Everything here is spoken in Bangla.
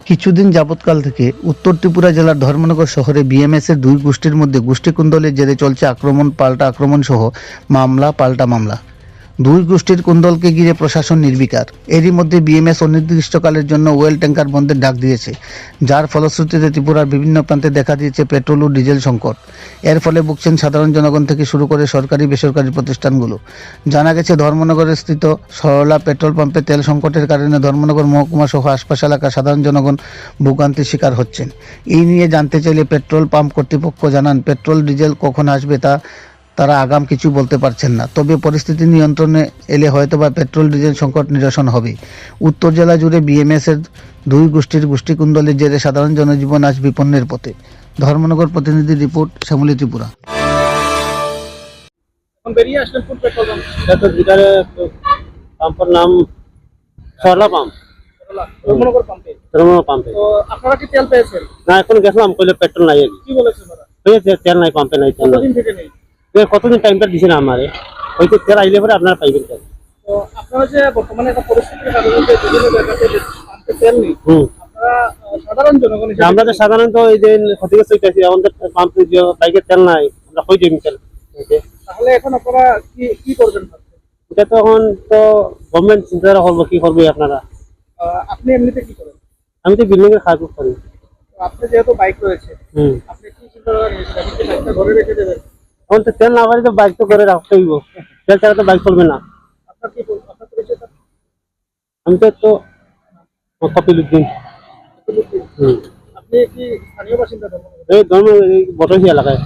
কিছুদিন যাবৎকাল থেকে উত্তর ত্রিপুরা জেলার ধর্মনগর শহরে বিএমএস-এর দুই গোষ্ঠীর মধ্যে গোষ্ঠীকুন্দলের জেরে চলছে আক্রমণ পাল্টা আক্রমণ সহ মামলা পাল্টা মামলা। দুই গোষ্ঠীর কুন্দলকে ঘিরে প্রশাসন নির্বিকার। এরই মধ্যে বিএমএস অনির্দিষ্টকালের জন্য ওয়েল ট্যাঙ্কার বন্ধের ডাক দিয়েছে, যার ফলশ্রুতিতে ত্রিপুরার বিভিন্ন প্রান্তে দেখা দিয়েছে পেট্রোল ও ডিজেল সংকট। এর ফলে ভুগছেন সাধারণ জনগণ থেকে শুরু করে সরকারি বেসরকারি প্রতিষ্ঠানগুলো। জানা গেছে, ধর্মনগরে স্থিত সরলা পেট্রোল পাম্পে তেল সংকটের কারণে ধর্মনগর মহকুমা সহ আশপাশ এলাকার সাধারণ জনগণ ভোগান্তির শিকার হচ্ছেন। এই নিয়ে জানতে চাইলে পেট্রোল পাম্প কর্তৃপক্ষ জানান, পেট্রোল ডিজেল কখন আসবে তা তারা আগাম কিছু বলতে পারছেন না, তবে পরিস্থিতি নিয়ন্ত্রণে এলে হয়তোবা পেট্রোল ডিজেল সংকট নিরসন হবে। উত্তর জেলা জুড়ে বিএমএস-এর দুই গোষ্ঠীর গোষ্ঠীকুন্দলের জেরে সাধারণ জনজীবন আজ বিপন্নের পথে। ধর্মনগর প্রতিনিধি রিপোর্ট, শ্যামলী ত্রিপুরা। এখন বেরিয়ে আসলেন কোন পেট্রোল পাম্প? এটা তো ভিতরে পাম্পের নাম সরলা পাম্প, ধর্মনগর পাম্পে। ধর্মনগর পাম্পে। তো আপনারা কি তেল পেয়েছেন? না, এখন গেছিলাম, কইলে পেট্রোল নাই। কি বলেছেন ওরা? হয়েছে তেল নাই, পাম্পে নাই তেল। কতদিন থেকে নেই? কতদিন টাইমটা দিছে না আমারে, হয়তো তেল আইলে পরে আপনারা পাইবেন তেল। তো আপনারা যে বর্তমানে একটা পরিস্থিতির কারণে যে বিভিন্ন জায়গাতে যে পাম্পে তেল নেই, আপনারা সাধারণ জনগণ হিসেবে আমরা তো সাধারণত এই যে ক্ষতিগ্রস্ত হইতেছি, আমাদের পাম্পে যে বাইকের তেল নাই, আমরা হয়ে যাই তেল। তাহলে এখন আপনারা কি করবেন ভাবছেন? এটা তো এখন তো গভর্নমেন্ট চিন্তা করবো কি করবে আপনারা। আপনি এমনিতে কি করেন? আমি তো বিল্ডিং এর কাজ করি। তো আপনি যেহেতু বাইক রয়েছে, আপনি কি চিন্তা করেন আপনি কি বাইকটা ঘরে রেখে দেবেন? এখন তো তেল না পারি তো বাইক তো করে রাখতে হইব, তেল ছাড়া তো বাইক চলবে না। আপনার পরিচয়টা? আমি তো কপিলউদ্দিন। আপনি কি স্থানীয় বাসিন্দা ধর্মনগর? এই ধর্ম এই বটসি এলাকায়।